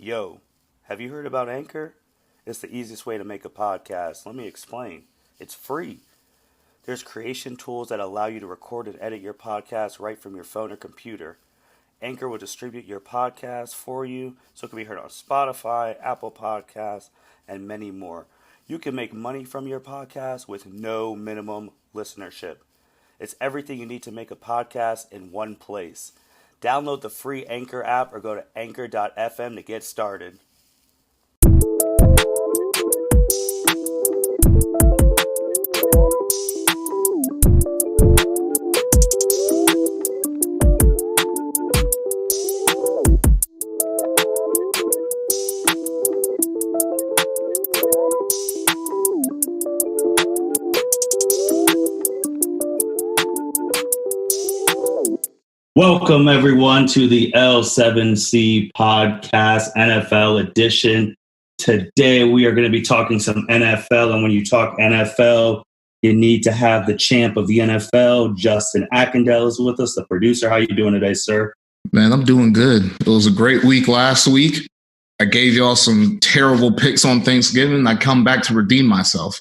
Yo, have you heard about Anchor? It's the easiest way to make a podcast. Let me explain. It's free. There's creation tools that allow you to record and edit your podcast right from your phone or computer. Anchor will distribute your podcast for you so it can be heard on Spotify, Apple Podcasts, and many more. You can make money from your podcast with no minimum listenership. It's everything you need to make a podcast in one place. Download the free Anchor app or go to anchor.fm to get started. Welcome, everyone, to the L7C Podcast, NFL edition. Today, we are going to be talking some NFL, and when you talk NFL, you need to have the champ of the NFL, Justin Akindele, is with us, the producer. How are you doing today, sir? Man, I'm doing good. It was a great week last week. I gave y'all some terrible picks on Thanksgiving. I come back to redeem myself.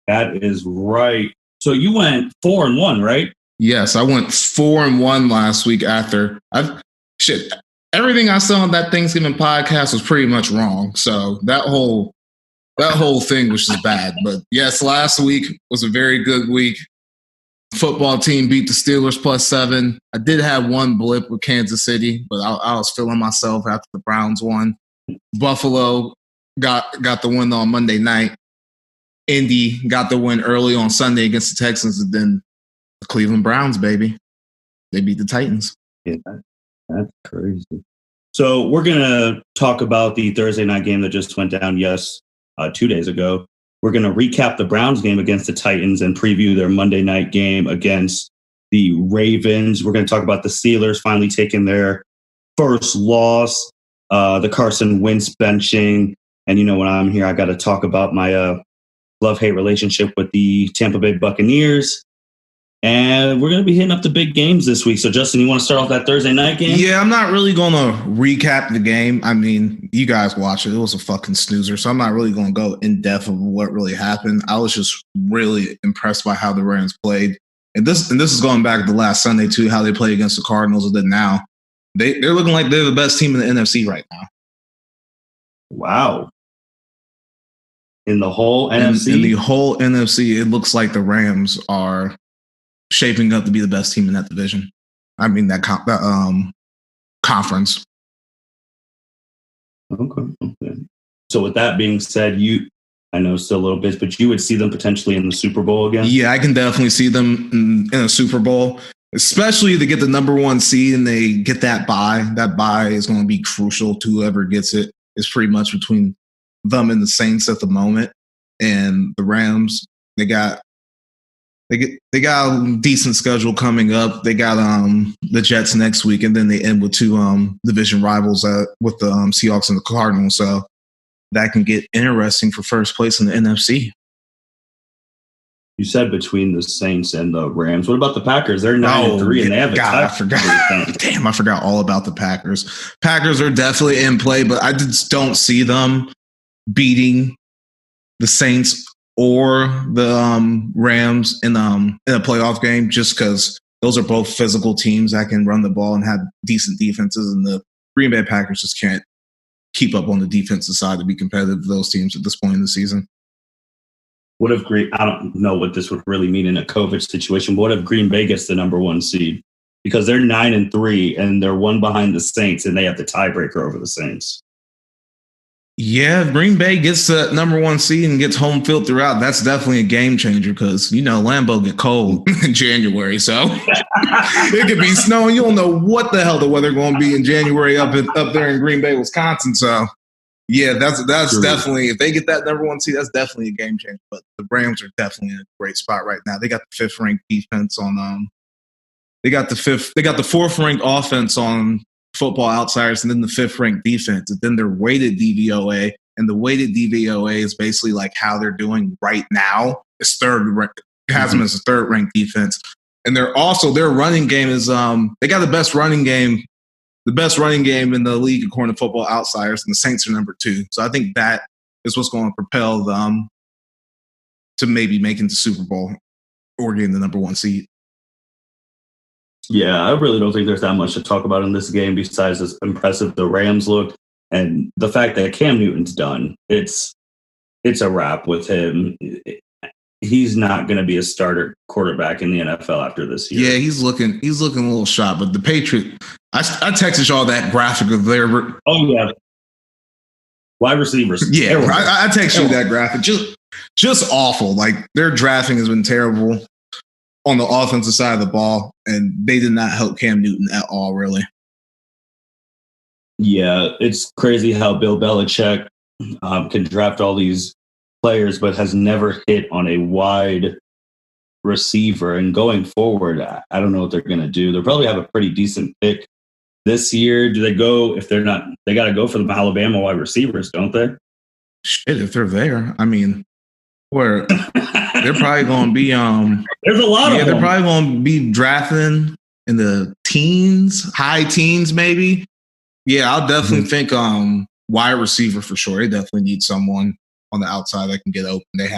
That is right. So you went 4-1, right? Yes, I went 4-1 last week after. Everything I saw on that Thanksgiving podcast was pretty much wrong. So that whole thing was just bad. But yes, last week was a very good week. Football team beat the Steelers +7. I did have one blip with Kansas City, but I was feeling myself after the Browns won. Buffalo got the win on Monday night. Indy got the win early on Sunday against the Texans, and then the Cleveland Browns, baby. They beat the Titans. Yeah, that's crazy. So we're going to talk about the Thursday night game that just went down, 2 days ago. We're going to recap the Browns game against the Titans and preview their Monday night game against the Ravens. We're going to talk about the Steelers finally taking their first loss, the Carson Wentz benching. And, when I'm here, I got to talk about my love-hate relationship with the Tampa Bay Buccaneers. And we're going to be hitting up the big games this week. So, Justin, you want to start off that Thursday night game? Yeah, I'm not really going to recap the game. I mean, you guys watch it. It was a fucking snoozer. So I'm not really going to go in depth of what really happened. I was just really impressed by how the Rams played. And this is going back to last Sunday, too, how they play against the Cardinals. And then now they're looking like they're the best team in the NFC right now. Wow. In the whole NFC? In the whole NFC, it looks like the Rams are shaping up to be the best team in that division. I mean, that conference. Okay. So with that being said, I know still a little bit, but you would see them potentially in the Super Bowl again? Yeah, I can definitely see them in a Super Bowl, especially to get the number one seed and they get that bye. That bye is going to be crucial to whoever gets it. It's pretty much between them and the Saints at the moment. And the Rams, they got a decent schedule coming up. They got the Jets next week, and then they end with two division rivals with the Seahawks and the Cardinals. So that can get interesting for first place in the NFC. You said between the Saints and the Rams. What about the Packers? They're 9-3, and they have a I forgot. Damn, I forgot all about the Packers. Packers are definitely in play, but I just don't see them beating the Saints or the Rams in a playoff game, just because those are both physical teams that can run the ball and have decent defenses, and the Green Bay Packers just can't keep up on the defensive side to be competitive with those teams at this point in the season. What if I don't know what this would really mean in a COVID situation, but what if Green Bay gets the number one seed? Because they're 9-3 and they're one behind the Saints, and they have the tiebreaker over the Saints. Yeah, if Green Bay gets the number one seed and gets home field throughout, that's definitely a game changer because, Lambeau get cold in January. So it could be snowing. You don't know what the hell the weather going to be in January up there in Green Bay, Wisconsin. So, yeah, that's definitely, if they get that number one seed, that's definitely a game changer. But the Rams are definitely in a great spot right now. They got the fifth ranked defense on they got the fourth ranked offense on Football Outsiders, and then the fifth ranked defense, and then their weighted DVOA, and the weighted DVOA is basically like how they're doing right now. It's has them as a third ranked defense, and their running game is they got the best running game the best running game in the league according to Football Outsiders, and the Saints are number 2. So I think that is what's going to propel them to maybe making the Super Bowl or getting the number 1 seed. Yeah, I really don't think there's that much to talk about in this game besides as impressive the Rams look and the fact that Cam Newton's done. It's a wrap with him. He's not going to be a starter quarterback in the NFL after this year. Yeah, he's looking a little shot. But the Patriots, I texted y'all that graphic of their. Oh yeah, wide receivers. Yeah, I texted you that graphic. Just awful. Like their drafting has been terrible on the offensive side of the ball, and they did not help Cam Newton at all, really. Yeah, it's crazy how Bill Belichick can draft all these players, but has never hit on a wide receiver. And going forward, I don't know what they're going to do. They'll probably have a pretty decent pick this year. Do they go, if they're not, they got to go for the Alabama wide receivers, don't they? Shit, if they're there. I mean, where they're probably going to be, there's a lot of them. They're probably going to be drafting in the teens, high teens, maybe. Yeah, I'll definitely think wide receiver for sure. They definitely need someone on the outside that can get open. They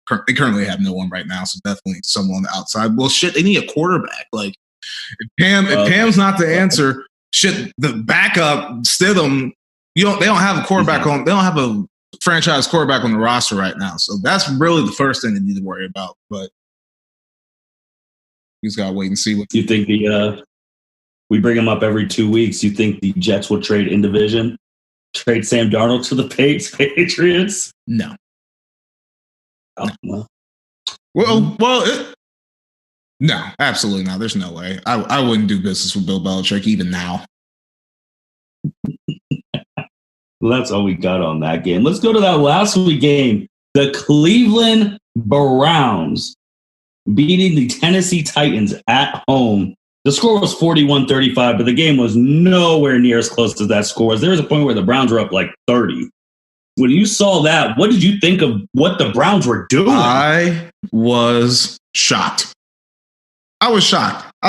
currently have no one right now, so definitely someone on the outside. Well, shit, they need a quarterback. Like if Pam's not the answer, shit, the backup Stidham. They don't have a quarterback on. They don't have a franchise quarterback on the roster right now. So that's really the first thing they need to worry about. But you just gotta wait and see. What you think? We bring him up every 2 weeks. You think the Jets will trade in division? Trade Sam Darnold to the Patriots? No. Oh, no. No, absolutely not. There's no way. I wouldn't do business with Bill Belichick even now. Well, that's all we got on that game. Let's go to that last week game. The Cleveland Browns beating the Tennessee Titans at home. The score was 41-35, but the game was nowhere near as close as that score was. There was a point where the Browns were up like 30. When you saw that, what did you think of what the Browns were doing? I was shocked. I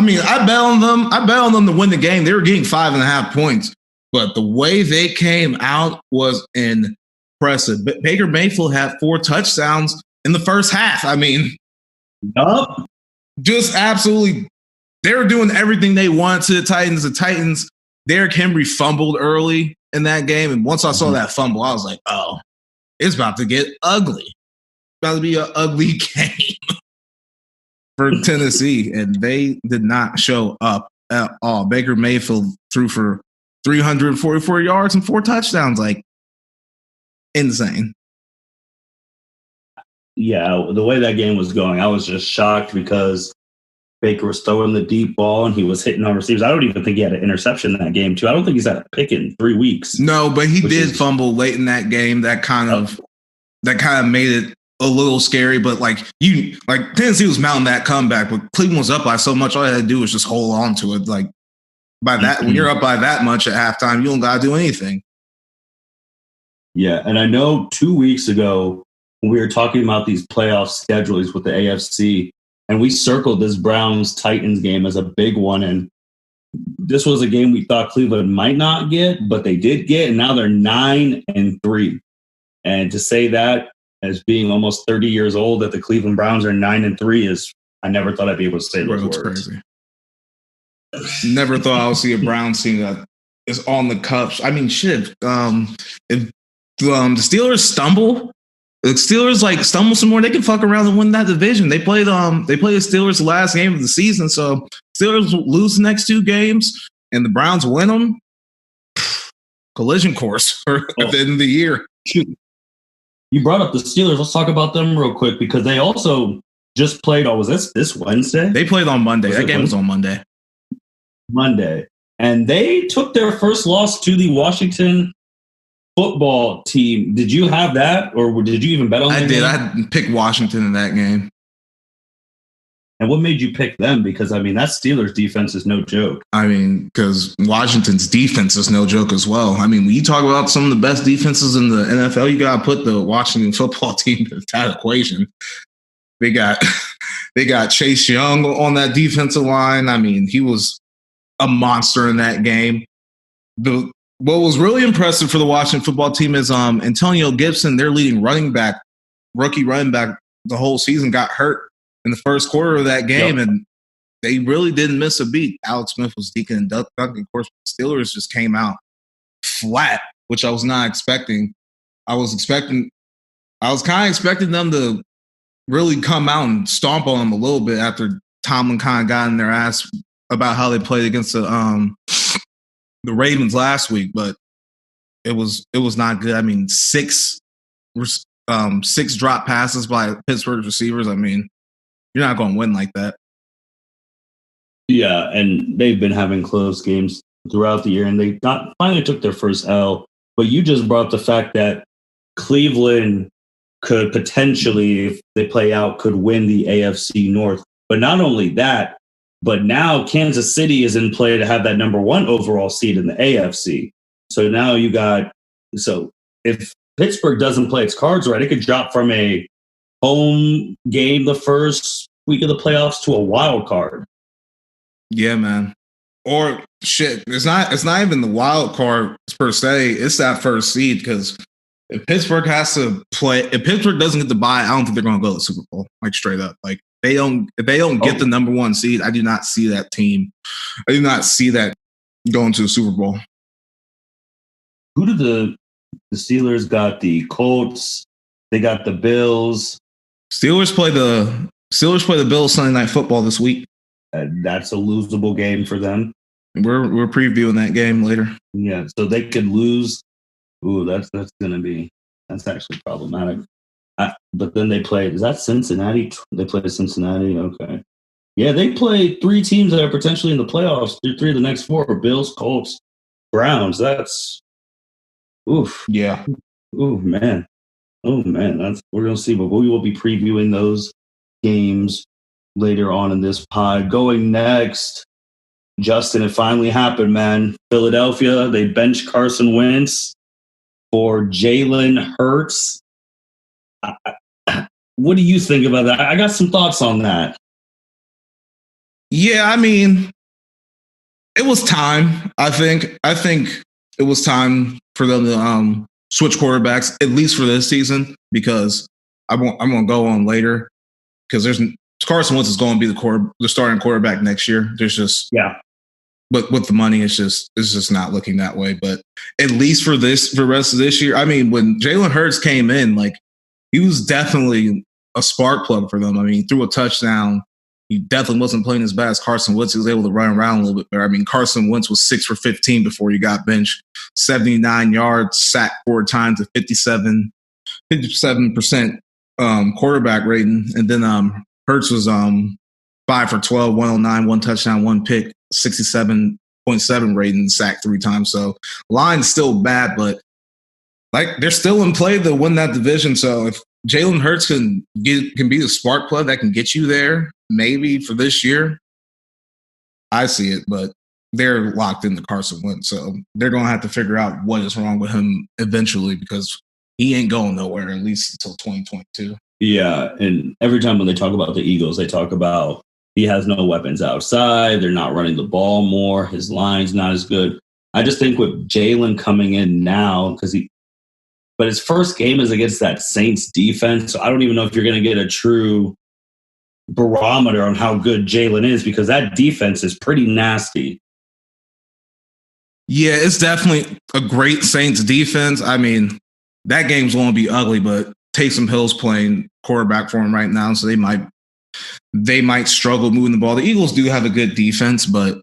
mean, I bet on them. I bet on them to win the game. They were getting 5.5 points, but the way they came out was impressive. Baker Mayfield had 4 touchdowns in the first half. I mean, just absolutely. They were doing everything they wanted to the Titans. The Titans, Derrick Henry fumbled early in that game. And once I saw that fumble, I was like, oh, it's about to get ugly. It's about to be an ugly game for Tennessee. And they did not show up at all. Baker Mayfield threw for 344 yards and 4 touchdowns. Like, insane. Yeah, the way that game was going, I was just shocked because Baker was throwing the deep ball and he was hitting on receivers. I don't even think he had an interception in that game, too. I don't think he's had a pick in 3 weeks. No, but he did fumble late in that game. That kind of made it a little scary. But Tennessee was mounting that comeback, but Cleveland was up by so much. All I had to do was just hold on to it. Like by that, when you're up by that much at halftime, you don't gotta do anything. Yeah, and I know 2 weeks ago when we were talking about these playoff schedules with the AFC. And we circled this Browns-Titans game as a big one. And this was a game we thought Cleveland might not get, but they did get. And now they're 9-3. And to say that as being almost 30 years old, that the Cleveland Browns are 9-3 is, I never thought I'd be able to say those words. Crazy. Never thought I would see a Browns team that is on the cusp. I mean, shit. If the Steelers stumble, the Steelers stumble some more, they can fuck around and win that division. They played the Steelers the last game of the season, so Steelers lose the next 2 games and the Browns win them. Collision course at the end of the year. You brought up the Steelers. Let's talk about them real quick because they also just played. Was this Wednesday? They played on Monday. That game was on Monday. And they took their first loss to the Washington football team. Did you have that, or did you even bet on that? I did. I picked Washington in that game. And what made you pick them? Because, I mean, that Steelers defense is no joke. I mean, because Washington's defense is no joke as well. I mean, when you talk about some of the best defenses in the NFL, you got to put the Washington football team in that equation. They got Chase Young on that defensive line. I mean, he was a monster in that game. what was really impressive for the Washington football team is Antonio Gibson, their leading rookie running back the whole season, got hurt in the first quarter of that game, and they really didn't miss a beat. Alex Smith was deacon and ducking. Of course, the Steelers just came out flat, which I was not expecting. I was kind of expecting them to really come out and stomp on them a little bit after Tomlin kind of got in their ass about how they played against the Ravens last week, but it was not good. I mean, six drop passes by Pittsburgh receivers. I mean, you're not going to win like that. Yeah, and they've been having close games throughout the year, and they finally took their first L. But you just brought up the fact that Cleveland could potentially, if they play out, could win the AFC North. But not only that, but now Kansas City is in play to have that number 1 overall seed in the AFC. So now if Pittsburgh doesn't play its cards right, it could drop from a home game the first week of the playoffs to a wild card. Yeah, man. Or shit, it's not even the wild card per se. It's that first seed, because if Pittsburgh doesn't get the bye, I don't think they're going to go to the Super Bowl. Like, straight up, like if they don't get the number 1 seed, I do not see that team. I do not see that going to the Super Bowl. Who did the Steelers got? The Colts. They got the Bills. Steelers play the Bills Sunday Night Football this week. That's a losable game for them. We're previewing that game later. Yeah, so they could lose. Ooh, that's actually problematic. But then they play. Is that Cincinnati? They play Cincinnati. Okay. Yeah, they play 3 teams that are potentially in the playoffs. 3 of the next 4: Bills, Colts, Browns. That's oof. Yeah. Ooh, man. Oh man. We're gonna see. But we will be previewing those games later on in this pod. Going next, Justin, it finally happened, man. Philadelphia, they benched Carson Wentz for Jalen Hurts. What do you think about that? I got some thoughts on that. Yeah, I mean, it was time. I think it was time for them to switch quarterbacks, at least for this season, because I'm going to go on later, because Carson Wentz is going to be the starting quarterback next year. There's just but with the money, it's just not looking that way. But at least for the rest of this year, I mean, when Jalen Hurts came in, like, he was definitely a spark plug for them. I mean, he threw a touchdown. He definitely wasn't playing as bad as Carson Wentz. He was able to run around a little bit better. I mean, Carson Wentz was 6 for 15 before he got benched, 79 yards, sacked 4 times, a 57% quarterback rating, and then Hurts was 5 for 12, 109, 1 touchdown, 1 pick, 67.7 rating, sacked 3 times. So line's still bad, but like, they're still in play to win that division. So if Jalen Hurts can be the spark plug that can get you there, maybe for this year, I see it. But they're locked into Carson Wentz, so they're going to have to figure out what is wrong with him eventually, because he ain't going nowhere, at least until 2022. Yeah, and every time when they talk about the Eagles, they talk about he has no weapons outside. They're not running the ball more. His line's not as good. I just think with Jalen coming in now, but his first game is against that Saints defense, so I don't even know if you're going to get a true barometer on how good Jalen is, because that defense is pretty nasty. Yeah, it's definitely a great Saints defense. I mean, that game's going to be ugly, but Taysom Hill's playing quarterback for him right now, so they might struggle moving the ball. The Eagles do have a good defense, but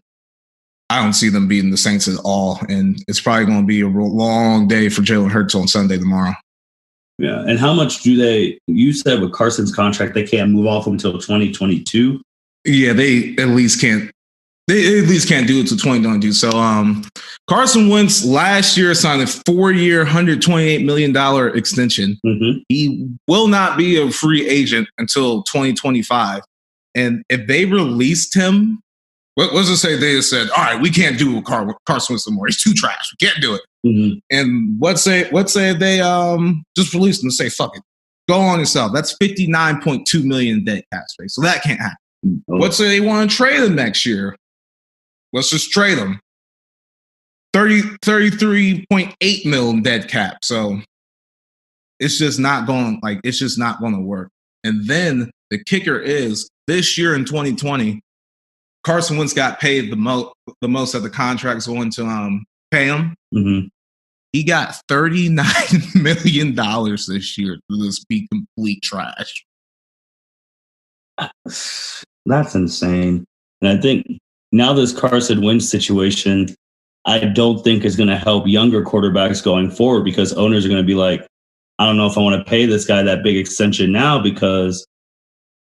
I don't see them beating the Saints at all, and it's probably going to be a long day for Jalen Hurts on Sunday tomorrow. Yeah, and how much you said with Carson's contract, they can't move off until 2022? Yeah, they at least can't do it to 2022. So Carson Wentz last year signed a 4-year, $128 million extension. Mm-hmm. He will not be a free agent until 2025. And if they released him, let's just say they just said, all right, we can't do Carson Wentz anymore. He's too trash. We can't do it. Mm-hmm. And let's say they just released him and say, fuck it. Go on yourself. That's $59.2 million dead cap space. So that can't happen. Mm-hmm. Let's say they want to trade him next year. Let's just trade him. $33.8 million dead cap. So it's just not going to work. And then the kicker is this year in 2020, Carson Wentz got paid the most that the contract's going to pay him. Mm-hmm. He got $39 million this year to just be complete trash. That's insane. And I think now this Carson Wentz situation, I don't think is going to help younger quarterbacks going forward, because owners are going to be like, I don't know if I want to pay this guy that big extension now, because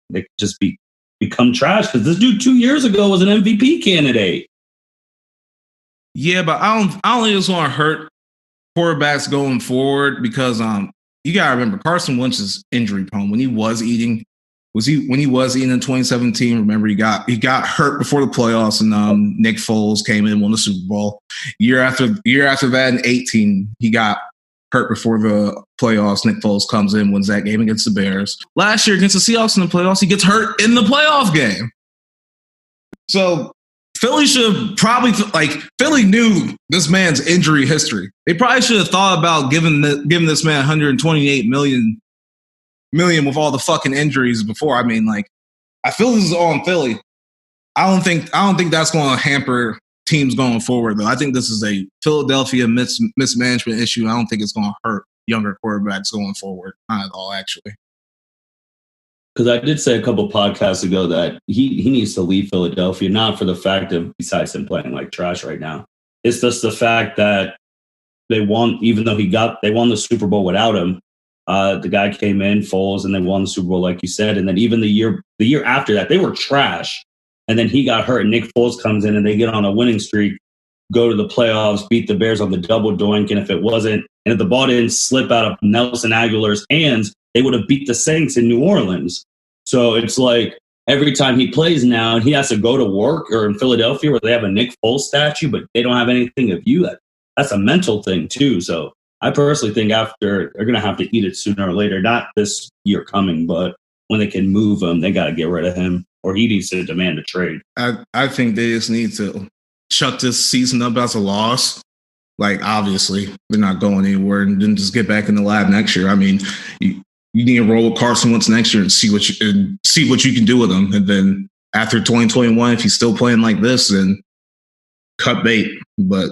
they could just become trash. Because this dude 2 years ago was an MVP candidate. Yeah, but I don't think it's going to hurt quarterbacks going forward, because you got to remember Carson Wentz is injury prone. When he was eating in 2017, remember he got hurt before the playoffs, and Nick Foles came in and won the Super Bowl. Year after that in 2018, he got hurt before the playoffs. Nick Foles comes in, wins that game against the Bears. Last year against the Seahawks in the playoffs, he gets hurt in the playoff game. So Philly should probably Philly knew this man's injury history. They probably should have thought about giving this man 128 million with all the fucking injuries before. I mean, I feel this is all in Philly. I don't think that's going to hamper teams going forward, though. I think this is a Philadelphia mismanagement issue. I don't think it's going to hurt younger quarterbacks going forward. Not at all, actually. Because I did say a couple podcasts ago that he needs to leave Philadelphia, not for the fact of, besides him playing like trash right now, it's just the fact that they won, even though they won the Super Bowl without him. The guy came in, Foles, and they won the Super Bowl, like you said. And then even the year after that, they were trash. And then he got hurt, and Nick Foles comes in, and they get on a winning streak, go to the playoffs, beat the Bears on the double doink. And if the ball didn't slip out of Nelson Aguilar's hands, they would have beat the Saints in New Orleans. So it's like every time he plays now, and he has to go to work, or in Philadelphia where they have a Nick Foles statue, but they don't have anything of you. That's a mental thing too. So I personally think after they're going to have to eat it sooner or later, not this year coming, but when they can move him, they got to get rid of him, or he needs to demand a trade. I think they just need to chuck this season up as a loss. Obviously, they're not going anywhere, and then just get back in the lab next year. I mean, you need to roll with Carson Wentz next year and see what you can do with him. And then after 2021, if he's still playing like this, then cut bait. But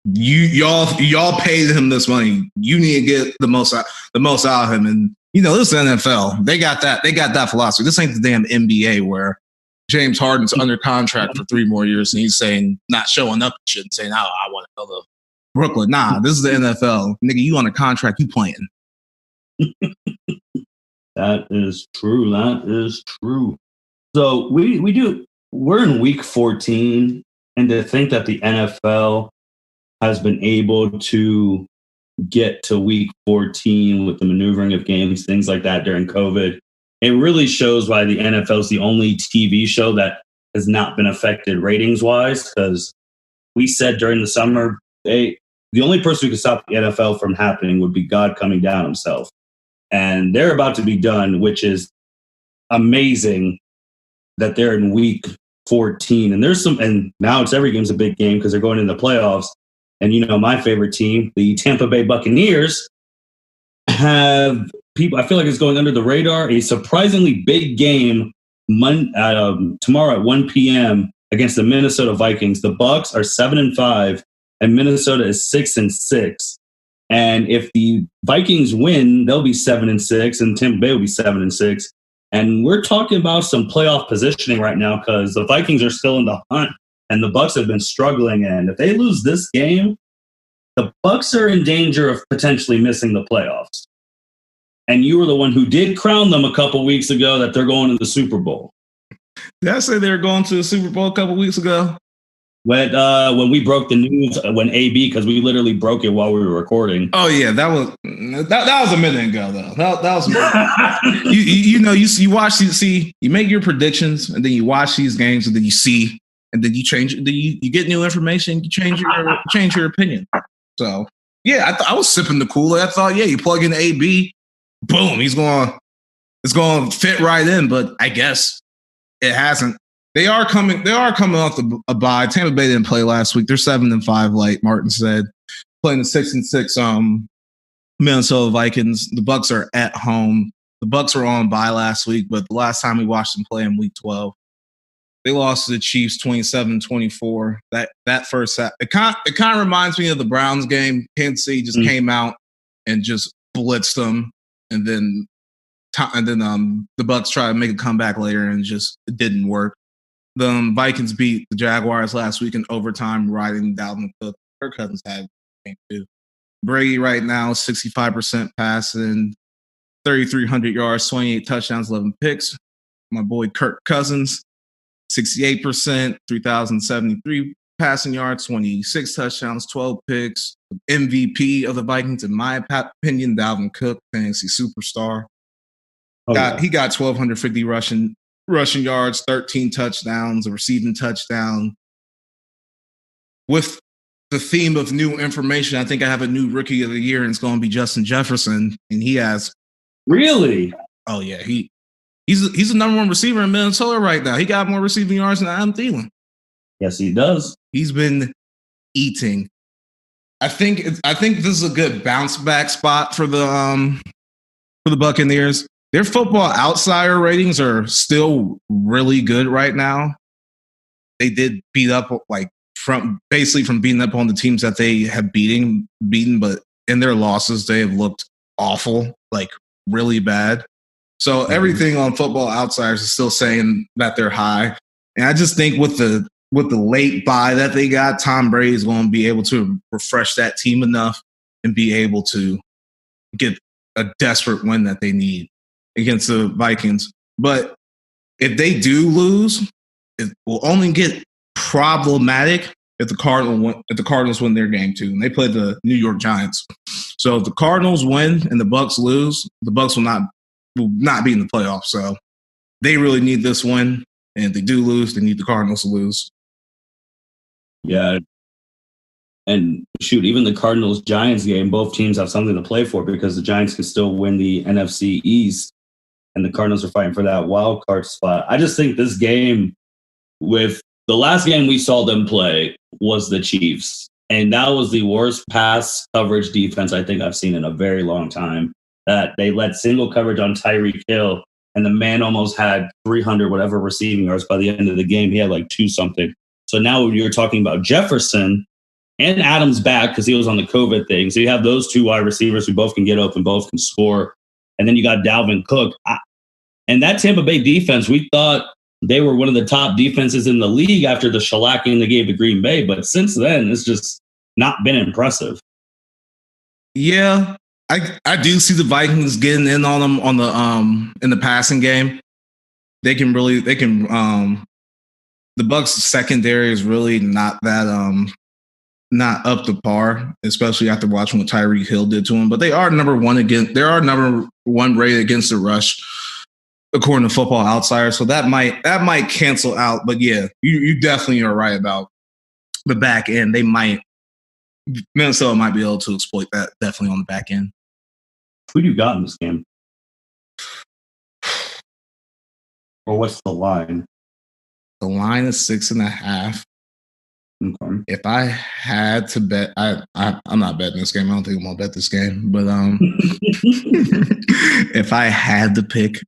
y'all paid him this money. You need to get the most out of him. And this is the NFL. They got that philosophy. This ain't the damn NBA where James Harden's under contract for 3 more years and he's saying not showing up and shit and saying, I want to go to Brooklyn. Nah, this is the NFL. Nigga, you on a contract, you playing. That is true. So we're in week 14, and to think that the NFL has been able to get to week 14 with the maneuvering of games, things like that during COVID, it really shows why the NFL is the only TV show that has not been affected ratings wise. Because we said during the summer, the only person who could stop the NFL from happening would be God coming down himself. And they're about to be done, which is amazing that they're in week 14. And now it's every game's a big game because they're going into the playoffs. And, my favorite team, the Tampa Bay Buccaneers, have people, I feel like it's going under the radar, a surprisingly big game tomorrow at 1 p.m. against the Minnesota Vikings. The Bucs are 7-5 and Minnesota is 6-6. And if the Vikings win, they'll be 7-6, and Tampa Bay will be 7-6. And we're talking about some playoff positioning right now because the Vikings are still in the hunt, and the Bucs have been struggling. And if they lose this game, the Bucs are in danger of potentially missing the playoffs. And you were the one who did crown them a couple weeks ago that they're going to the Super Bowl. Did I say they were going to the Super Bowl a couple weeks ago? When we broke the news, when AB, because we literally broke it while we were recording. Oh yeah, that was a minute ago though. That was a minute. you watch these, you make your predictions, and then you watch these games, and then you see, and then you change. Then you get new information. You change your opinion. So yeah, I was sipping the Kool-Aid. I thought, yeah, you plug in AB, boom, it's going to fit right in. But I guess it hasn't. They are coming off a bye. Tampa Bay didn't play last week. They're 7-5, like Martin said, playing the 6-6 Minnesota Vikings. The Bucs are at home. The Bucs were on bye last week, but the last time we watched them play in Week 12, they lost to the Chiefs 27-24. That first half, it kind of reminds me of the Browns game. Kansas City just came out and just blitzed them, and then the Bucs tried to make a comeback later, and it didn't work. The Vikings beat the Jaguars last week in overtime, riding Dalvin Cook. Kirk Cousins had a game too. Brady right now 65% passing, 3,300 yards, 28 touchdowns, 11 picks. My boy Kirk Cousins, 68%, 3,073 passing yards, 26 touchdowns, 12 picks. MVP of the Vikings, in my opinion, Dalvin Cook, fantasy superstar. He got 1,250 rushing yards, 13 touchdowns, a receiving touchdown. With the theme of new information, I think I have a new rookie of the year, and it's going to be Justin Jefferson, and he has. Really? Oh yeah, he's the number one receiver in Minnesota right now. He got more receiving yards than Adam Thielen. Yes, he does. He's been eating. I think this is a good bounce back spot for the Buccaneers. Their Football Outsider ratings are still really good right now. They did beat up from beating up on the teams that they have beaten, but in their losses they have looked awful, like really bad. So everything on Football Outsiders is still saying that they're high. And I just think with the late bye that they got, Tom Brady is going to be able to refresh that team enough and be able to get a desperate win that they need against the Vikings. But if they do lose, it will only get problematic if the Cardinals win their game too. And they play the New York Giants. So if the Cardinals win and the Bucs lose, the Bucs will not be in the playoffs. So they really need this win. And if they do lose, they need the Cardinals to lose. Yeah. And shoot, even the Cardinals-Giants game, both teams have something to play for because the Giants can still win the NFC East and the Cardinals are fighting for that wild card spot. I just think this game, with the last game we saw them play, was the Chiefs. And that was the worst pass coverage defense I think I've seen in a very long time. That they let single coverage on Tyreek Hill, and the man almost had 300 whatever receiving yards by the end of the game. He had like 2-something. So now you're talking about Jefferson and Adams back because he was on the COVID thing. So you have those two wide receivers who both can get open, both can score. And then you got Dalvin Cook. And that Tampa Bay defense, we thought they were one of the top defenses in the league after the shellacking they gave to Green Bay. But since then, it's just not been impressive. Yeah, I do see the Vikings getting in on them on the in the passing game. The Bucs secondary is really not that not up to par, especially after watching what Tyreek Hill did to him. But they are number one rated against the rush, according to Football Outsiders. So that might cancel out. But yeah, you definitely are right about the back end. Minnesota might be able to exploit that definitely on the back end. Who do you got in this game? Or what's the line? The line is 6.5. Okay. If I had to bet, I'm not betting this game. I don't think I'm gonna bet this game. But if I had to pick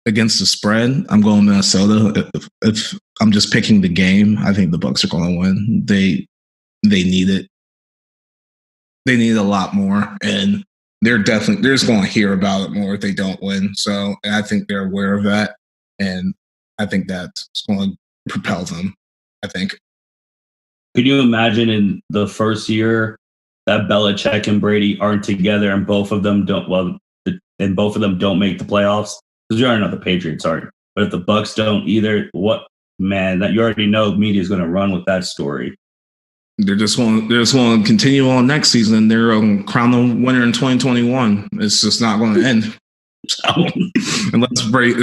against the spread, I'm going Minnesota. If I'm just picking the game, I think the Bucs are going to win. They need it. They need a lot more, and they're just going to hear about it more if they don't win. So I think they're aware of that, and I think that's going to propel them. I think. Could you imagine in the first year that Belichick and Brady aren't together and both of them don't make the playoffs? Because you already know the Patriots aren't. But if the Bucs don't either, that you already know media is going to run with that story. They're just going to continue on next season, and they're going to crown the winner in 2021. It's just not going to end. So, unless Brady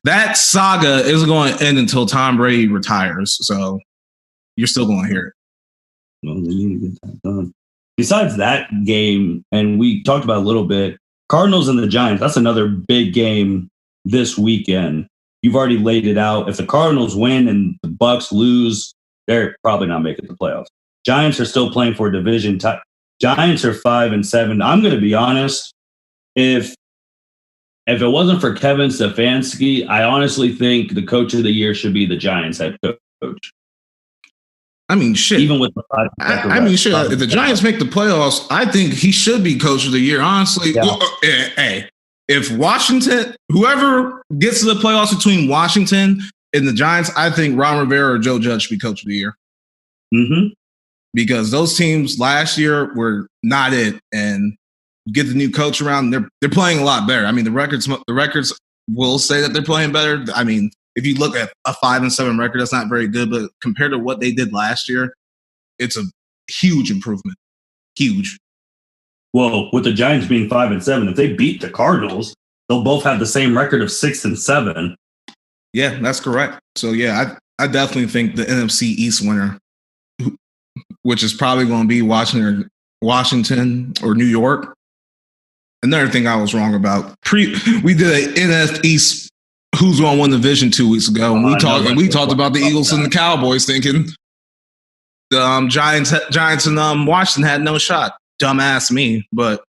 that saga isn't going to end until Tom Brady retires. So you're still going to hear it. Well, they need to get that done. Besides that game, and we talked about a little bit, Cardinals and the Giants, that's another big game this weekend. you've already laid it out. If the Cardinals win and the Bucs lose, they're probably not making the playoffs. Giants are still playing for a division. Giants are 5-7. I'm going to be honest. If it wasn't for Kevin Stefanski, I honestly think the coach of the year should be the Giants head coach. I mean, shit. Even with the shit. If the Giants make the playoffs, I think he should be coach of the year. Honestly, hey, if Washington, whoever gets to the playoffs between Washington and the Giants, I think Ron Rivera or Joe Judge should be coach of the year. Mm-hmm. Because those teams last year were not it, and get the new coach around, they're playing a lot better. I mean, the records will say that they're playing better. I mean, if you look at a 5-7 record, that's not very good, but compared to what they did last year, it's a huge improvement. Huge. Well, with the Giants being 5-7, if they beat the Cardinals, they'll both have the same record of 6-7. Yeah, that's correct. So yeah, I definitely think the NFC East winner, which is probably going to be Washington or New York. Another thing I was wrong about. We did an NFC East who's going to win the division 2 weeks ago, and we talked about the Eagles and the Cowboys, thinking the Giants and Washington had no shot. Dumbass me, but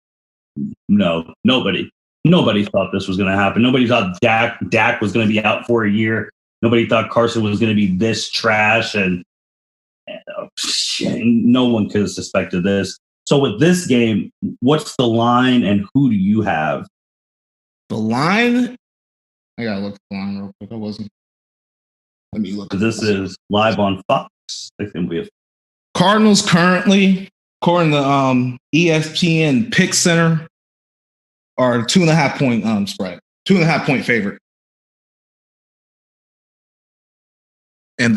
no, nobody thought this was going to happen. Nobody thought Dak was going to be out for a year. Nobody thought Carson was going to be this trash, and no one could have suspected this. So with this game, what's the line and who do you have? The line? I got to look at the line real quick. Let me look. This is live on Fox. I think we have Cardinals currently, according to ESPN Pick Center, are 2.5 point spread, 2.5 point favorite. And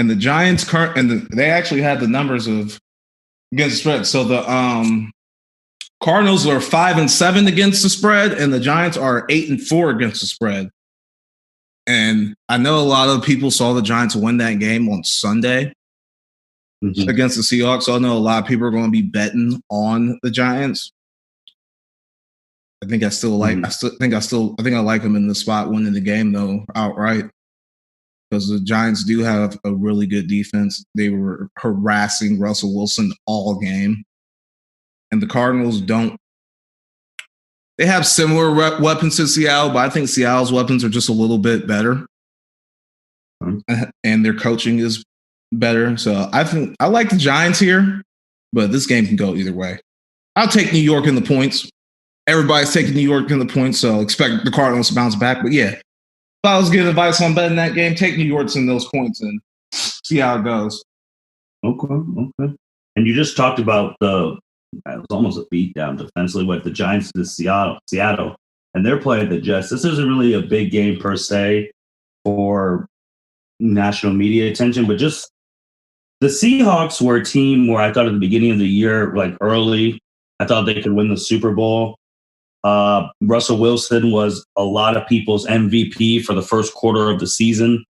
the Giants they actually had the numbers of against the spread. So the Cardinals are 5-7 against the spread, and the Giants are 8-4 against the spread. And I know a lot of people saw the Giants win that game on Sunday against the Seahawks. So I know a lot of people are going to be betting on the Giants. I think I like them in the spot winning the game though outright. Because the Giants do have a really good defense. They were harassing Russell Wilson all game. And the Cardinals don't. They have similar weapons to Seattle, but I think Seattle's weapons are just a little bit better. And their coaching is better. So I like the Giants here, but this game can go either way. I'll take New York in the points. Everybody's taking New York in the points, so expect the Cardinals to bounce back. But yeah, if I was giving advice on betting that game, take New York's in those points and see how it goes. Okay. And you just talked about it was almost a beatdown defensively with the Giants to Seattle, and they're playing the Jets. This isn't really a big game per se for national media attention, but just the Seahawks were a team where I thought at the beginning of the year, like early, I thought they could win the Super Bowl. Russell Wilson was a lot of people's MVP for the first quarter of the season.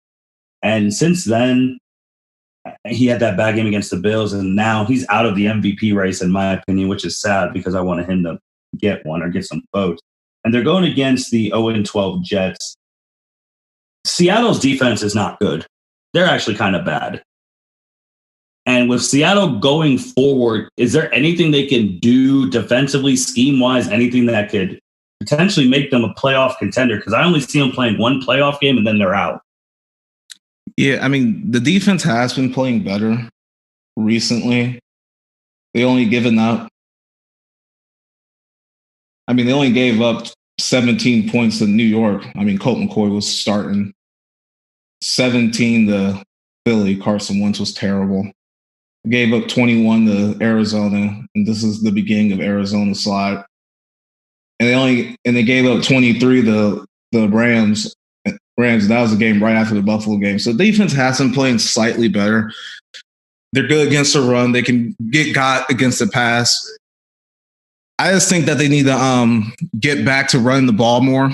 And since then, he had that bad game against the Bills, and now he's out of the MVP race, in my opinion, which is sad because I wanted him to get one or get some votes. And they're going against the 0-12 Jets. Seattle's defense is not good. They're actually kind of bad. And with Seattle going forward, is there anything they can do defensively, scheme-wise, anything that could potentially make them a playoff contender? Because I only see them playing one playoff game and then they're out. Yeah, I mean, the defense has been playing better recently. They only gave up 17 points to New York. I mean, Colt McCoy was starting 17 to Philly. Carson Wentz was terrible. Gave up 21 to Arizona, and this is the beginning of Arizona's slide. And they gave up 23 to the Rams. That was the game right after the Buffalo game. So defense has been playing slightly better. They're good against the run. They can get got against the pass. I just think that they need to get back to running the ball more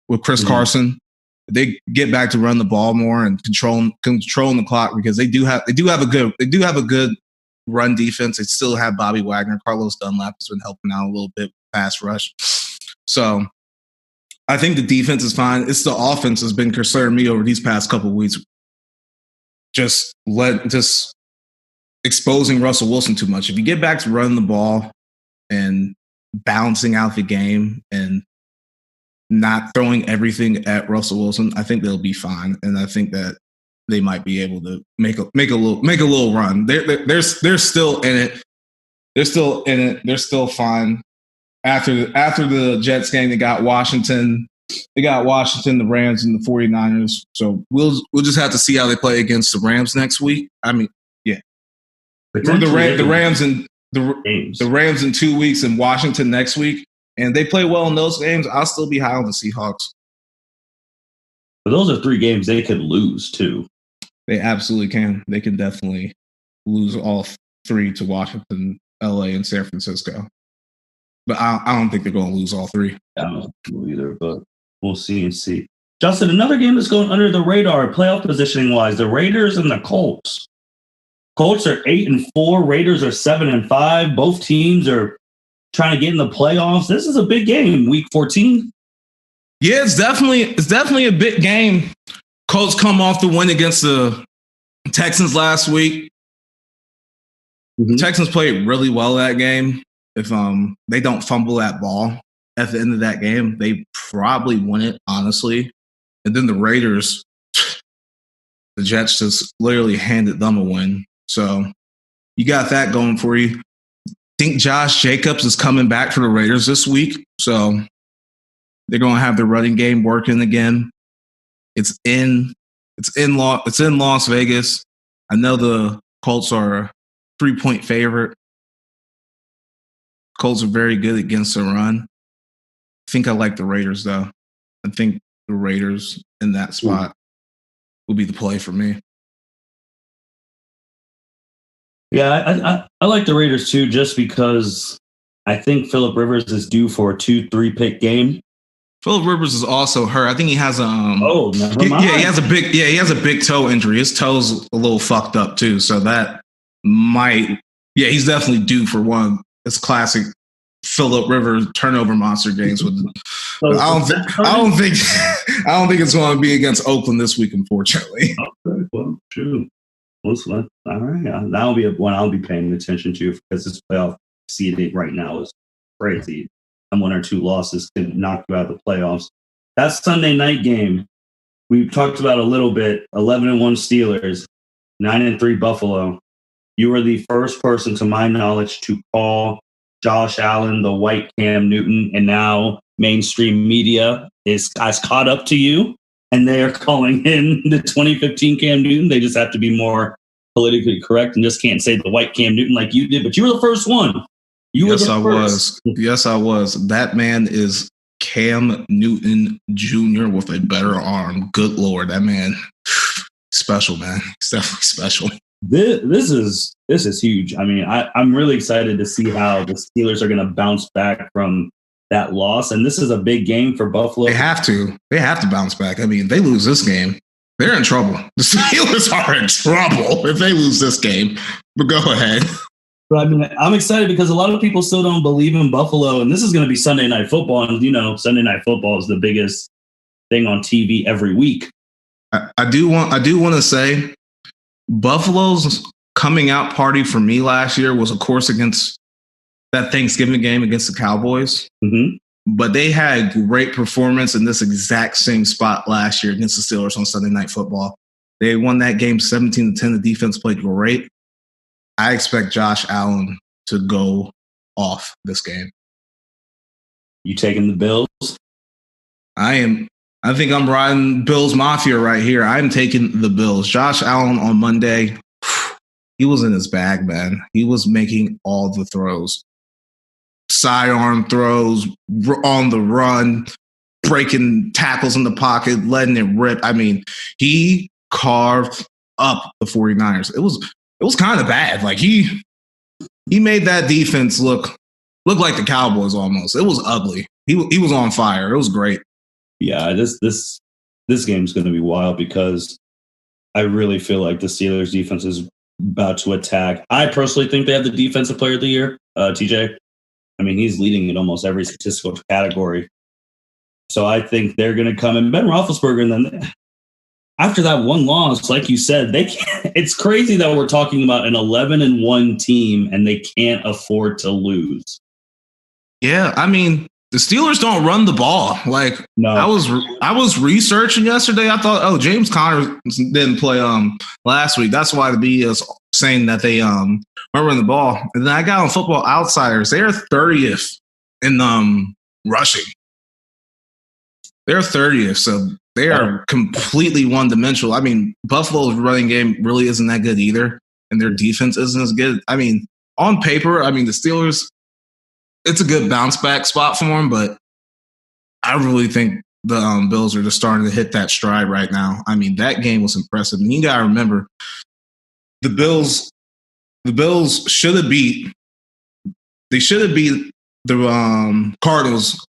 with Chris Carson. They get back to run the ball more and controlling the clock, because they do have a good run defense. They still have Bobby Wagner. Carlos Dunlap has been helping out a little bit with pass rush. So I think the defense is fine. It's the offense has been concerning me over these past couple of weeks. Just exposing Russell Wilson too much. If you get back to running the ball and bouncing out the game and not throwing everything at Russell Wilson, I think they'll be fine. And I think that they might be able to make a little run. They're still in it. They're still in it. They're still fine. After the Jets game, they got Washington, the Rams, and the 49ers. So we'll just have to see how they play against the Rams next week. I mean, yeah. The Rams in 2 weeks and Washington next week. And they play well in those games, I'll still be high on the Seahawks. But those are 3 games they could lose, too. They absolutely can. They can definitely lose all 3 to Washington, LA, and San Francisco. But I don't think they're going to lose all 3. I don't know either, but we'll see. Justin, another game that's going under the radar, playoff positioning-wise, the Raiders and the Colts. Colts are 8-4. Raiders are 7-5. Both teams are trying to get in the playoffs. This is a big game, Week 14. Yeah, it's definitely a big game. Colts come off the win against the Texans last week. The Texans played really well that game. If they don't fumble that ball at the end of that game, they probably win it, honestly. And then the Raiders, the Jets just literally handed them a win. So you got that going for you. I think Josh Jacobs is coming back for the Raiders this week. So they're going to have the running game working again. It's in Las Vegas. I know the Colts are a 3-point favorite. Colts are very good against the run. I think I like the Raiders, though. I think the Raiders in that spot will be the play for me. Yeah, I like the Raiders, too, just because I think Phillip Rivers is due for a 2-3 pick game. Phillip Rivers is also hurt. I think he has never mind. He has a big toe injury. His toe's a little fucked up too. So that might, he's definitely due for one of his classic Phillip Rivers turnover monster games. I don't think it's going to be against Oakland this week, unfortunately. Okay, well, true. All right, that'll be one I'll be paying attention to because this playoff seeding right now is crazy. And 1 or 2 losses can knock you out of the playoffs. That Sunday night game, we talked about a little bit. 11-1 Steelers, 9-3 Buffalo. You were the first person, to my knowledge, to call Josh Allen the white Cam Newton, and now mainstream media has caught up to you, and they are calling him the 2015 Cam Newton. They just have to be more politically correct and just can't say the white Cam Newton like you did. But you were the first one. Yes, I was. That man is Cam Newton Jr. with a better arm. Good Lord, that man, special, man. He's definitely special. This is huge. I mean, I'm really excited to see how the Steelers are going to bounce back from that loss. And this is a big game for Buffalo. They have to bounce back. I mean, if they lose this game, they're in trouble. The Steelers are in trouble if they lose this game. But go ahead. But I mean, I'm excited because a lot of people still don't believe in Buffalo, and this is going to be Sunday Night Football. And Sunday Night Football is the biggest thing on TV every week. I do want to say, Buffalo's coming out party for me last year was, of course, against that Thanksgiving game against the Cowboys. Mm-hmm. But they had great performance in this exact same spot last year against the Steelers on Sunday Night Football. They won that game 17-10. The defense played great. I expect Josh Allen to go off this game. You taking the Bills? I am. I think I'm riding Bills Mafia right here. I'm taking the Bills. Josh Allen on Monday, he was in his bag, man. He was making all the throws. Sidearm throws, on the run, breaking tackles in the pocket, letting it rip. I mean, he carved up the 49ers. It was kind of bad. Like he made that defense look like the Cowboys almost. It was ugly. He was on fire. It was great. Yeah, this game's going to be wild because I really feel like the Steelers defense is about to attack. I personally think they have the defensive player of the year, TJ. I mean, he's leading in almost every statistical category. So I think they're going to come in. Ben Roethlisberger, and then after that one loss, like you said, they can't. It's crazy that we're talking about an 11-1 team and they can't afford to lose. Yeah, I mean, the Steelers don't run the ball. Like, No. I was researching yesterday. I thought, oh, James Conner didn't play last week. That's why the B is saying that they aren't running the ball. And then I got on Football Outsiders. They are 30th in rushing. They're 30th, so they are completely one-dimensional. I mean, Buffalo's running game really isn't that good either, and their defense isn't as good. I mean, on paper, I mean, the Steelers, it's a good bounce-back spot for them, but I really think the Bills are just starting to hit that stride right now. I mean, that game was impressive. And you got to remember, the Bills should have beat the Cardinals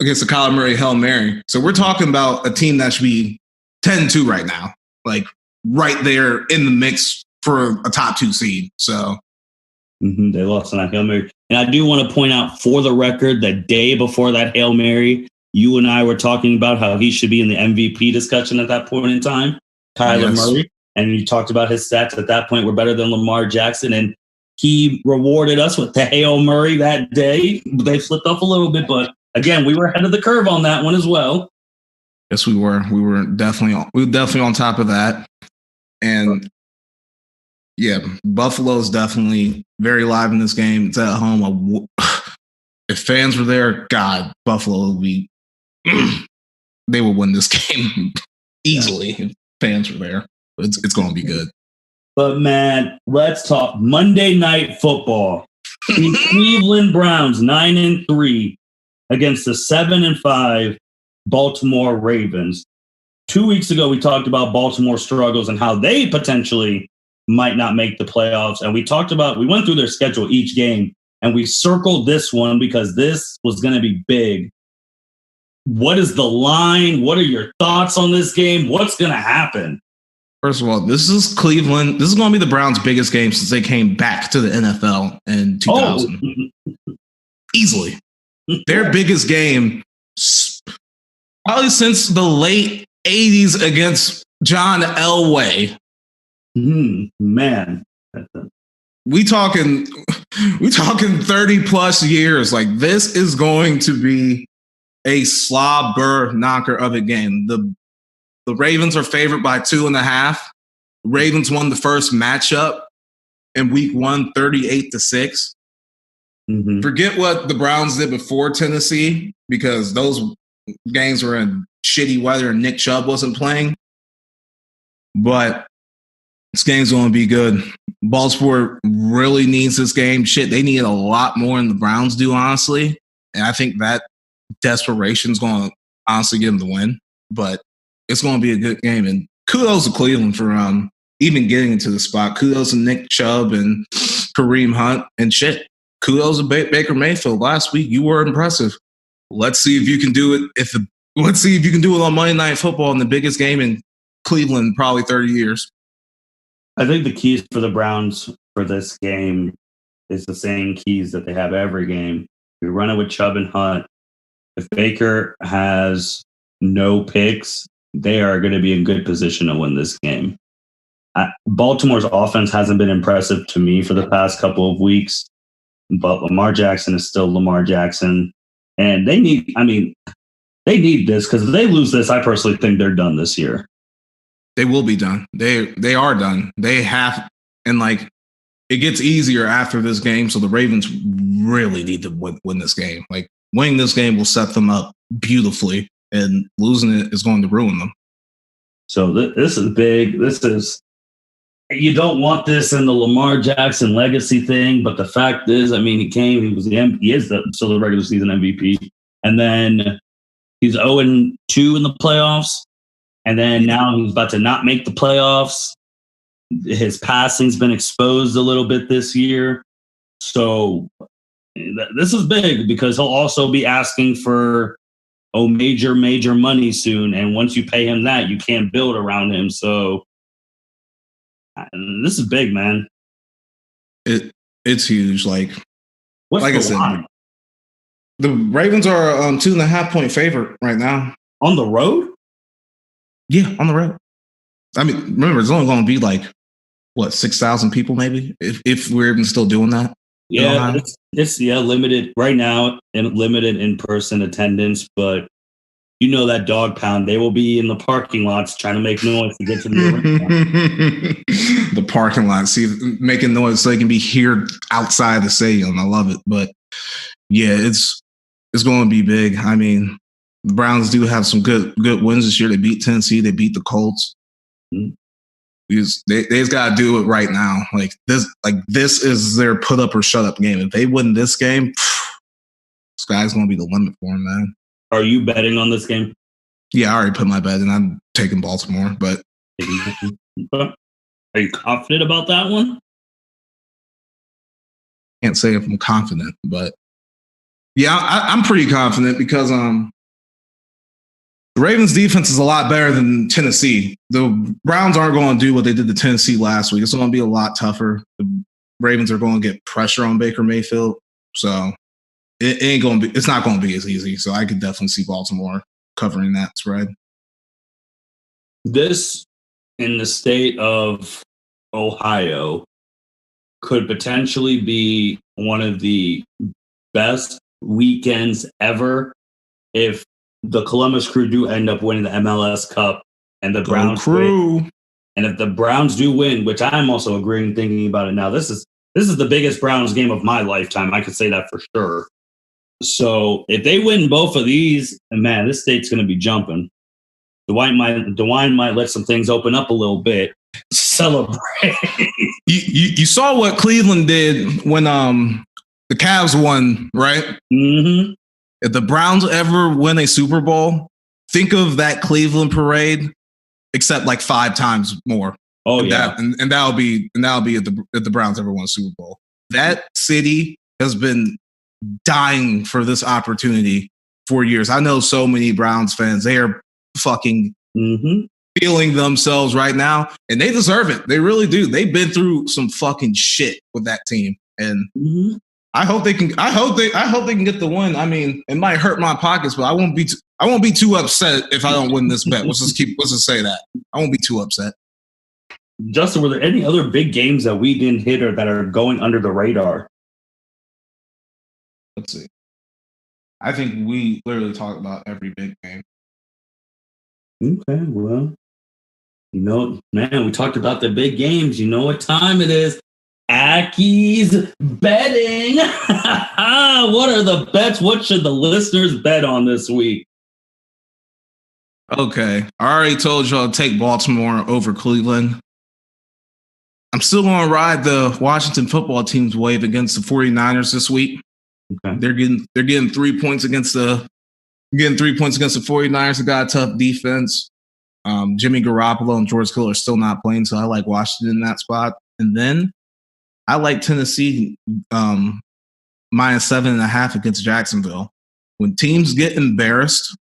against the Kyler Murray Hail Mary. So we're talking about a team that should be 10-2 right now, like right there in the mix for a top 2 seed. So they lost on that Hail Mary. And I do want to point out, for the record, the day before that Hail Mary, you and I were talking about how he should be in the MVP discussion at that point in time, Kyler Murray. And you talked about his stats at that point were better than Lamar Jackson. And he rewarded us with the Hail Murray that day. They slipped off a little bit, but again, we were ahead of the curve on that one as well. Yes, we were. We were definitely on top of that. And yeah, Buffalo is definitely very live in this game. It's at home. If fans were there, God, Buffalo would be. They would win this game easily if fans were there. It's going to be good. But man, let's talk Monday Night Football. The Cleveland Browns 9-3 against the 7-5 Baltimore Ravens. 2 weeks ago, we talked about Baltimore struggles and how they potentially might not make the playoffs. And we went through their schedule each game, and we circled this one because this was going to be big. What is the line? What are your thoughts on this game? What's going to happen? First of all, this is Cleveland. This is going to be the Browns' biggest game since they came back to the NFL in 2000. Easily. Their biggest game probably since the late 80s against John Elway. Man. We talking 30 plus years. Like, this is going to be a slobber knocker of a game. The Ravens are favored by 2.5. Ravens won the first matchup in week 1, 38-6. Forget what the Browns did before Tennessee, because those games were in shitty weather and Nick Chubb wasn't playing. But this game's going to be good. Baltimore really needs this game. Shit, they need a lot more than the Browns do, honestly. And I think that desperation is going to honestly give them the win. But it's going to be a good game. And kudos to Cleveland for even getting into the spot. Kudos to Nick Chubb and Kareem Hunt. And shit, kudos to Baker Mayfield. Last week, you were impressive. Let's see if you can do it. Let's see if you can do it on Monday Night Football in the biggest game in Cleveland in probably 30 years. I think the keys for the Browns for this game is the same keys that they have every game. We run it with Chubb and Hunt. If Baker has no picks, they are going to be in good position to win this game. Baltimore's offense hasn't been impressive to me for the past couple of weeks, but Lamar Jackson is still Lamar Jackson. And they need this, because if they lose this, I personally think they're done this year. They will be done. They are done. They have, and like, it gets easier after this game. So the Ravens really need to win this game. Like, winning this game will set them up beautifully, and losing it is going to ruin them. So this is big. You don't want this in the Lamar Jackson legacy thing, but the fact is, I mean, he is still the regular season MVP, and then he's 0-2 in the playoffs, and then now he's about to not make the playoffs. His passing's been exposed a little bit this year, so this is big because he'll also be asking for major money soon, and once you pay him that, you can't build around him. So this is big, man. It's huge. Like I said, The Ravens are 2.5-point favorite right now. On the road? Yeah, on the road. I mean, remember, it's only going to be like, 6,000 people maybe, if we're even still doing that. Yeah, it's limited right now and limited in-person attendance, but you know that dog pound, they will be in the parking lots trying to make noise to get to the arena. The parking lot, making noise so they can be heard outside the stadium. I love it. But yeah, it's going to be big. I mean, the Browns do have some good wins this year. They beat Tennessee. They beat the Colts. Mm-hmm. They just got to do it right now. This is their put up or shut up game. If they win this game, sky's going to be the limit for them, man. Are you betting on this game? Yeah, I already put my bet in. I'm taking Baltimore, but are you confident about that one? Can't say if I'm confident, but yeah, I'm pretty confident because the Ravens defense is a lot better than Tennessee. The Browns aren't going to do what they did to Tennessee last week. It's going to be a lot tougher. The Ravens are going to get pressure on Baker Mayfield, so it's not going to be as easy. So I could definitely see Baltimore covering that spread. This in the state of Ohio could potentially be one of the best weekends ever if the Columbus Crew do end up winning the MLS Cup and the Browns win. And if the Browns do win, which I'm also agreeing, thinking about it now, this is the biggest Browns game of my lifetime. I could say that for sure. So if they win both of these, man, this state's going to be jumping. DeWine might let some things open up a little bit. Celebrate. You saw what Cleveland did when the Cavs won, right? Mm-hmm. If the Browns ever win a Super Bowl, think of that Cleveland parade, except like 5 times more. Oh, yeah. And that'll be if the Browns ever won a Super Bowl. That city has been dying for this opportunity for years. I know so many Browns fans, they are fucking feeling themselves right now, and they deserve it. They really do. They've been through some fucking shit with that team, and I hope they can. I hope they can get the win. I mean, it might hurt my pockets, but I won't be too upset if I don't win this bet. Let's just say that I won't be too upset. Justin, were there any other big games that we didn't hit or that are going under the radar? Let's see. I think we literally talked about every big game. Okay, well, man, we talked about the big games. You know what time it is. Aki's betting. What are the bets? What should the listeners bet on this week? Okay, I already told y'all to take Baltimore over Cleveland. I'm still going to ride the Washington football team's wave against the 49ers this week. Okay. They're getting 3 points against the 49ers. They got a tough defense. Jimmy Garoppolo and George Kittle are still not playing, so I like Washington in that spot. And then I like Tennessee minus 7.5 against Jacksonville. When good teams get embarrassed,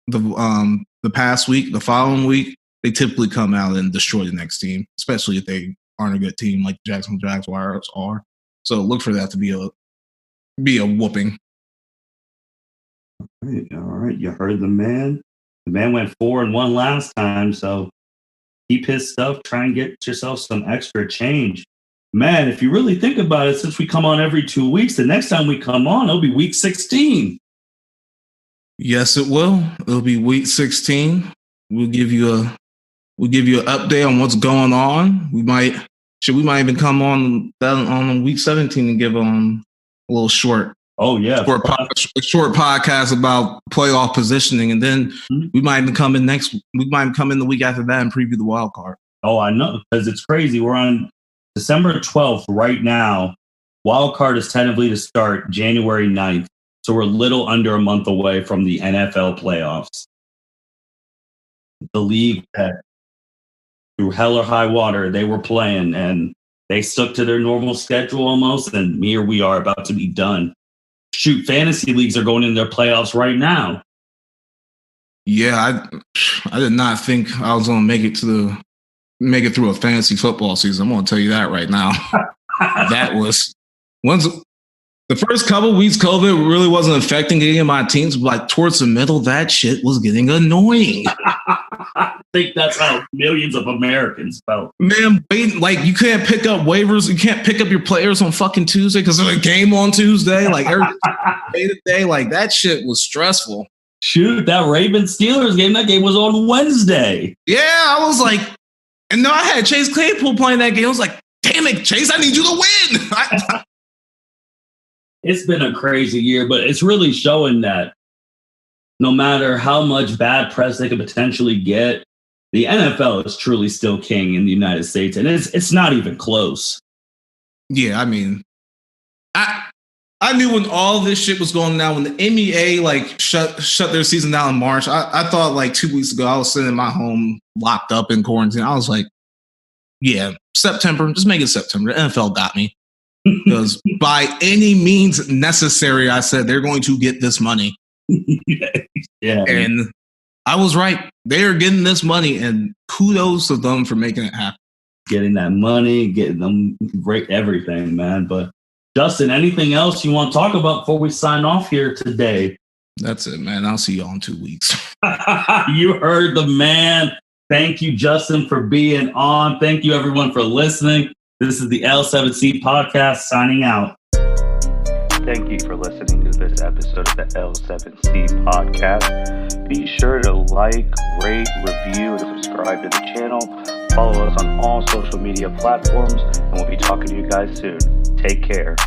the past week, the following week, they typically come out and destroy the next team, especially if they aren't a good team like the Jacksonville Jaguars are. So look for that to be a whooping. All right. You heard the man. The man went 4-1 last time, so keep his stuff. Try and get yourself some extra change. Man, if you really think about it, since we come on every 2 weeks, the next time we come on, it'll be week 16. Yes, it will. It'll be week 16. We'll give you an update on what's going on. We might even come on week 17 and give a little short. Oh yeah, a short podcast about playoff positioning, and then we might even come in the week after that and preview the wild card. Oh, I know, because it's crazy. We're on December 12th right now. Wild card is tentatively to start January 9th, so we're a little under a month away from the NFL playoffs. The league that through hell or high water they were playing, and they stuck to their normal schedule almost, and here we are about to be done. Shoot, fantasy leagues are going in their playoffs right now. Yeah, I did not think I was going to make it through a fantasy football season. I'm going to tell you that right now. That was The first couple weeks, COVID really wasn't affecting any of my teams, but like towards the middle, that shit was getting annoying. I think that's how millions of Americans felt. Man, like you can't pick up waivers, you can't pick up your players on fucking Tuesday because there's a game on Tuesday. Like every day to day, like that shit was stressful. Shoot, that Ravens Steelers game, that game was on Wednesday. Yeah, I was like, and no, I had Chase Claypool playing that game. I was like, damn it, Chase, I need you to win. It's been a crazy year, but it's really showing that no matter how much bad press they could potentially get, the NFL is truly still king in the United States, and it's not even close. Yeah, I mean, I knew when all this shit was going down, when the NBA like shut their season down in March. I thought like 2 weeks ago, I was sitting in my home locked up in quarantine. I was like, yeah, September, just make it September. The NFL got me. Because by any means necessary, I said they're going to get this money. Yeah. And I was right. They are getting this money, and kudos to them for making it happen. Getting that money, getting them great everything, man. But Justin, anything else you want to talk about before we sign off here today? That's it, man. I'll see y'all in 2 weeks. You heard the man. Thank you, Justin, for being on. Thank you, everyone, for listening. This is the L7C podcast signing out. Thank you for listening to this episode of the L7C podcast. Be sure to like, rate, review, and subscribe to the channel. Follow us on all social media platforms, and we'll be talking to you guys soon. Take care.